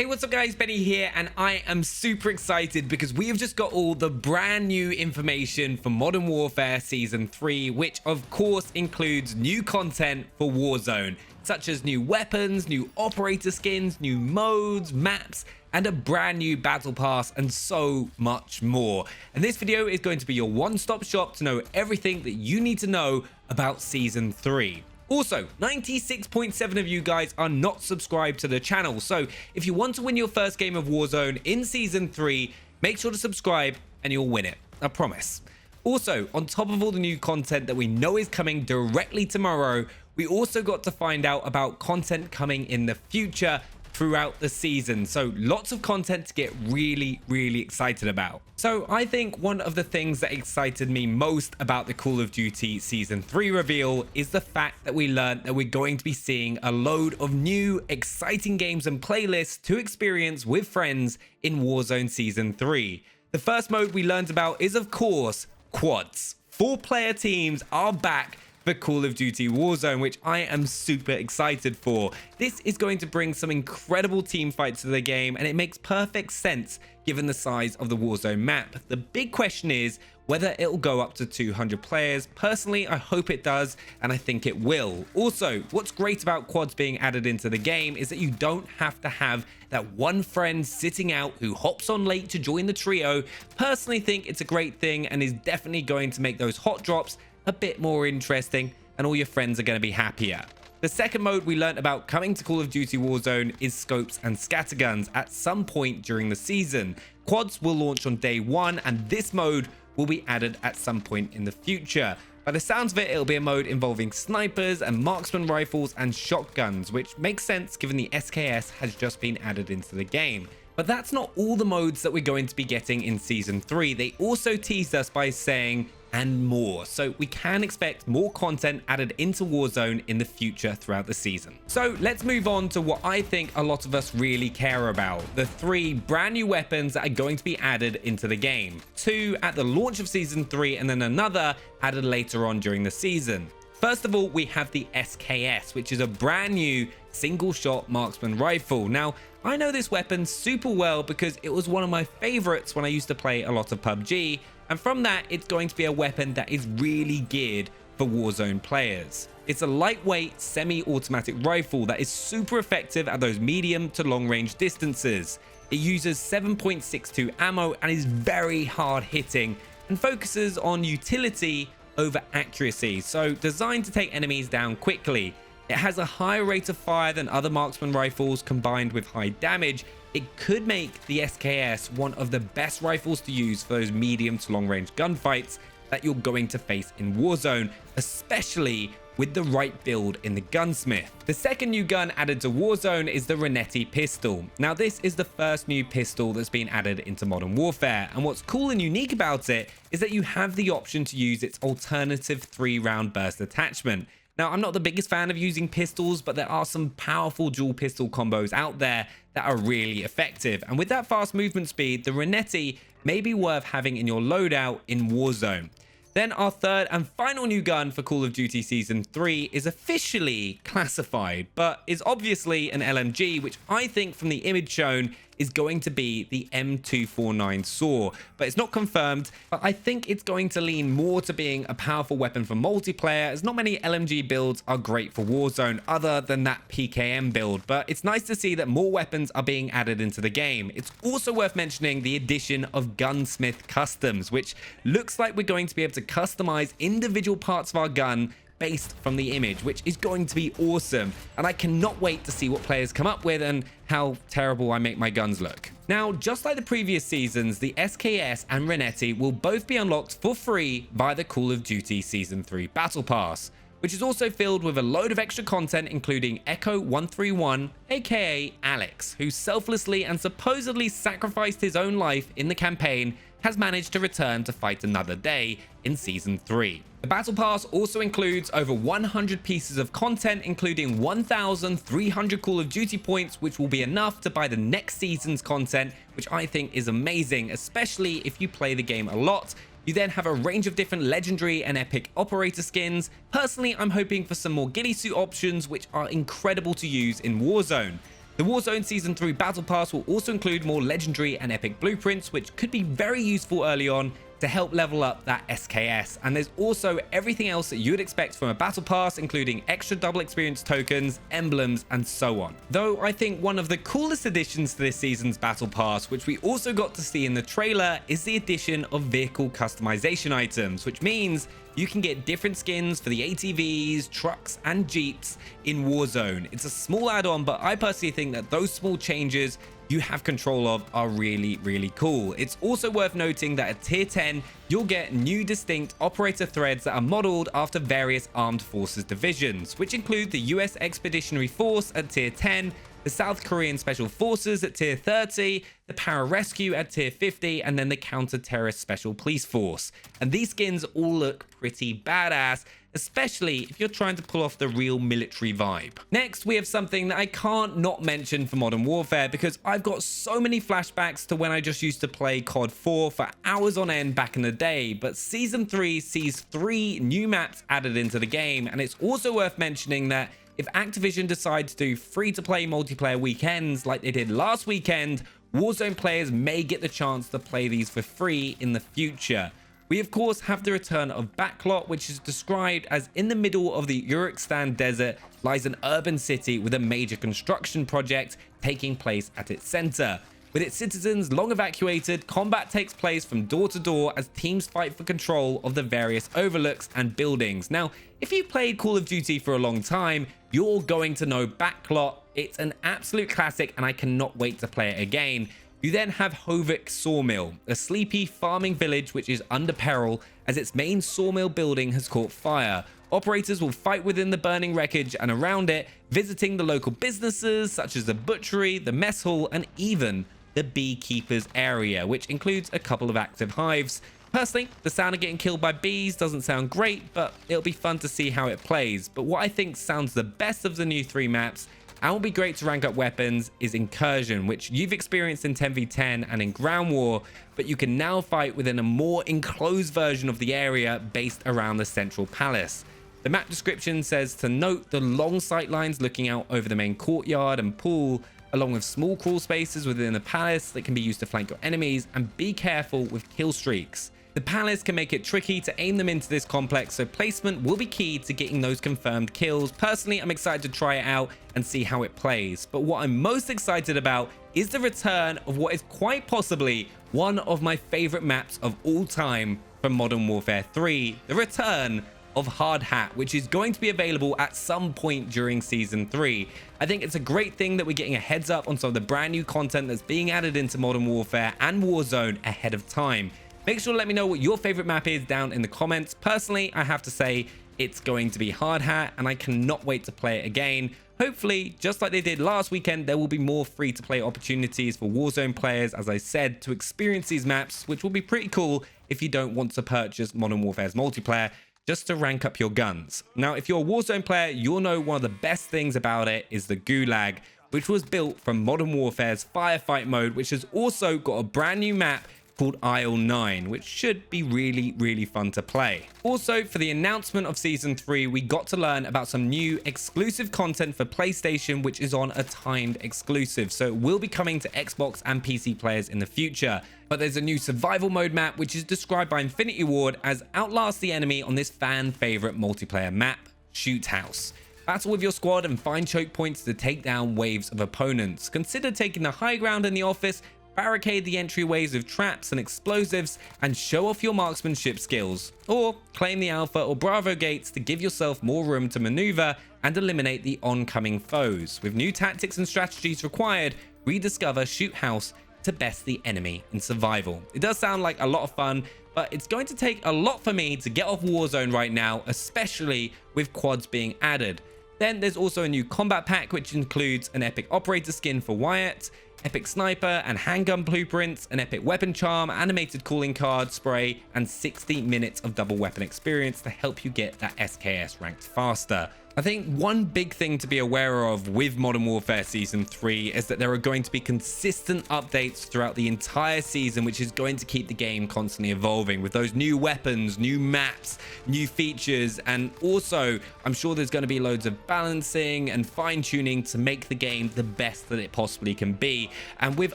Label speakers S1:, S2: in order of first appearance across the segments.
S1: Hey, what's up guys, Benny here, and I am super excited because we have just got all the brand new information for Modern Warfare Season 3, which of course includes new content for Warzone, such as new weapons, new operator skins, new modes, maps, and a brand new battle pass, and so much more. And this video is going to be your one-stop shop to know everything that you need to know about Season 3. Also, 96.7% of you guys are not subscribed to the channel, so if you want to win your first game of Warzone in Season 3, make sure to subscribe and you'll win it, I promise. Also, on top of all the new content that we know is coming directly tomorrow, we also got to find out about content coming in the future throughout the season, so lots of content to get really excited about. So I think one of the things that excited me most about the Call of Duty Season 3 reveal is the fact that we learned that we're going to be seeing a load of new exciting games and playlists to experience with friends in Warzone Season 3. The first mode we learned about is of course quads. 4-player teams are back for Call of Duty Warzone, which I am super excited for. This is going to bring some incredible team fights to the game, and it makes perfect sense given the size of the Warzone map. The big question is whether it'll go up to 200 players. Personally, I hope it does, and I think it will. Also, what's great about quads being added into the game is that you don't have to have that one friend sitting out who hops on late to join the trio. Personally think it's a great thing and is definitely going to make those hot drops a bit more interesting, and all your friends are going to be happier. The second mode we learnt about coming to Call of Duty Warzone is scopes and scatterguns at some point during the season. Quads will launch on day 1, and this mode will be added at some point in the future. By the sounds of it, it'll be a mode involving snipers and marksman rifles and shotguns, which makes sense given the SKS has just been added into the game. But that's not all the modes that we're going to be getting in Season 3. They also teased us by saying and more, so we can expect more content added into Warzone in the future throughout the season. So let's move on to what I think a lot of us really care about, the 3 brand new weapons that are going to be added into the game. 2 at the launch of Season 3 and then another added later on during the season. First of all, we have the SKS, which is a brand new single shot marksman rifle. Now, I know this weapon super well because it was one of my favorites when I used to play a lot of PUBG, and from that, it's going to be a weapon that is really geared for Warzone players. It's a lightweight, semi-automatic rifle that is super effective at those medium to long range distances. It uses 7.62 ammo and is very hard hitting and focuses on utility over accuracy, so designed to take enemies down quickly. It has a higher rate of fire than other marksman rifles combined with high damage. It could make the SKS one of the best rifles to use for those medium to long range gunfights that you're going to face in Warzone, especially with the right build in the Gunsmith. The second new gun added to Warzone is the Renetta Pistol. Now this is the first new pistol that's been added into Modern Warfare, and what's cool and unique about it is that you have the option to use its alternative 3-round burst attachment. Now, I'm not the biggest fan of using pistols, but there are some powerful dual pistol combos out there that are really effective. And with that fast movement speed, the Renetta may be worth having in your loadout in Warzone. Then our third and final new gun for Call of Duty Season 3 is officially classified, but is obviously an LMG, which I think from the image shown is going to be the M249 SAW, but it's not confirmed. But I think it's going to lean more to being a powerful weapon for multiplayer, as not many LMG builds are great for Warzone other than that PKM build, but it's nice to see that more weapons are being added into the game. It's also worth mentioning the addition of Gunsmith Customs, which looks like we're going to be able to customize individual parts of our gun based from the image, which is going to be awesome, and I cannot wait to see what players come up with and how terrible I make my guns look. Now, just like the previous seasons, the SKS and Renetta will both be unlocked for free via the Call of Duty Season 3 Battle Pass, which is also filled with a load of extra content including Echo 131, aka Alex, who selflessly and supposedly sacrificed his own life in the campaign, has managed to return to fight another day in Season 3. The Battle Pass also includes over 100 pieces of content, including 1,300 Call of Duty points, which will be enough to buy the next season's content, which I think is amazing, especially if you play the game a lot. You then have a range of different legendary and epic operator skins. Personally, I'm hoping for some more ghillie suit options, which are incredible to use in Warzone. The Warzone Season 3 Battle Pass will also include more legendary and epic blueprints, which could be very useful early on to help level up that SKS. And there's also everything else that you would expect from a battle pass, including extra double experience tokens, emblems, and so on. Though I think one of the coolest additions to this season's battle pass, which we also got to see in the trailer, is the addition of vehicle customization items, which means you can get different skins for the ATVs, trucks, and Jeeps in Warzone. It's a small add-on, but I personally think that those small changes you have control of are really, really cool. It's also worth noting that at tier 10, you'll get new distinct operator threads that are modeled after various armed forces divisions, which include the US Expeditionary Force at tier 10, the South Korean Special Forces at tier 30, the Pararescue at tier 50, and then the Counter-Terrorist Special Police Force. And these skins all look pretty badass, especially if you're trying to pull off the real military vibe. Next, we have something that I can't not mention for Modern Warfare, because I've got so many flashbacks to when I just used to play COD 4 for hours on end back in the day, but Season 3 sees 3 new maps added into the game, and it's also worth mentioning that if Activision decide to do free-to-play multiplayer weekends like they did last weekend, Warzone players may get the chance to play these for free in the future. We of course have the return of Backlot, which is described as in the middle of the Urukistan desert lies an urban city with a major construction project taking place at its center. With its citizens long evacuated, combat takes place from door to door as teams fight for control of the various overlooks and buildings. Now, if you played Call of Duty for a long time, you're going to know Backlot. It's an absolute classic and I cannot wait to play it again. You then have Hovik Sawmill, a sleepy farming village which is under peril as its main sawmill building has caught fire. Operators will fight within the burning wreckage and around it, visiting the local businesses such as the butchery, the mess hall, and even the beekeepers area, which includes a couple of active hives. Personally, the sound of getting killed by bees doesn't sound great, but it'll be fun to see how it plays. But what I think sounds the best of the new 3 maps and will be great to rank up weapons is Incursion, which you've experienced in 10v10 and in Ground War, but you can now fight within a more enclosed version of the area based around the central palace. The map description says to note the long sight lines looking out over the main courtyard and pool, along with small crawl spaces within the palace that can be used to flank your enemies, and be careful with kill streaks. The palace can make it tricky to aim them into this complex, so placement will be key to getting those confirmed kills. Personally, I'm excited to try it out and see how it plays. But what I'm most excited about is the return of what is quite possibly one of my favorite maps of all time from Modern Warfare 3, the return of Hard Hat, which is going to be available at some point during Season 3. I think it's a great thing that we're getting a heads up on some of the brand new content that's being added into Modern Warfare and Warzone ahead of time. Make sure to let me know what your favorite map is down in the comments. Personally, I have to say it's going to be Hard Hat, and I cannot wait to play it again. Hopefully, just like they did last weekend, there will be more free-to-play opportunities for Warzone players, as I said, to experience these maps, which will be pretty cool if you don't want to purchase Modern Warfare's multiplayer, just to rank up your guns. Now, if you're a Warzone player, you'll know one of the best things about it is the Gulag, which was built from Modern Warfare's Firefight mode, which has also got a brand new map called Isle 9, which should be really, really fun to play. Also, for the announcement of Season 3, we got to learn about some new exclusive content for PlayStation, which is on a timed exclusive, so it will be coming to Xbox and PC players in the future. But there's a new survival mode map, which is described by Infinity Ward as outlast the enemy on this fan favorite multiplayer map, Shoot House. Battle with your squad and find choke points to take down waves of opponents. Consider taking the high ground in the office, barricade the entryways with traps and explosives, and show off your marksmanship skills. Or claim the Alpha or Bravo gates to give yourself more room to maneuver and eliminate the oncoming foes. With new tactics and strategies required, rediscover Shoot House to best the enemy in survival. It does sound like a lot of fun, but it's going to take a lot for me to get off Warzone right now, especially with quads being added. Then there's also a new combat pack, which includes an epic operator skin for Wyatt, epic sniper and handgun blueprints, an epic weapon charm, animated calling card, spray, and 60 minutes of double weapon experience to help you get that SKS ranked faster. I think one big thing to be aware of with Modern Warfare Season 3 is that there are going to be consistent updates throughout the entire season, which is going to keep the game constantly evolving with those new weapons, new maps, new features, and also I'm sure there's going to be loads of balancing and fine-tuning to make the game the best that it possibly can be. And with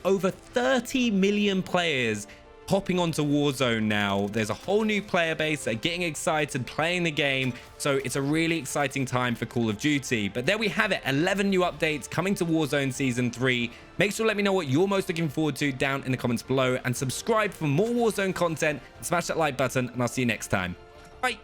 S1: over 30 million players hopping onto Warzone now, there's a whole new player base that are getting excited playing the game, so it's a really exciting time for Call of Duty. But there we have it, 11 new updates coming to Warzone Season 3. Make sure to let me know what you're most looking forward to down in the comments below, and subscribe for more Warzone content, and smash that like button, and I'll see you next time. Bye.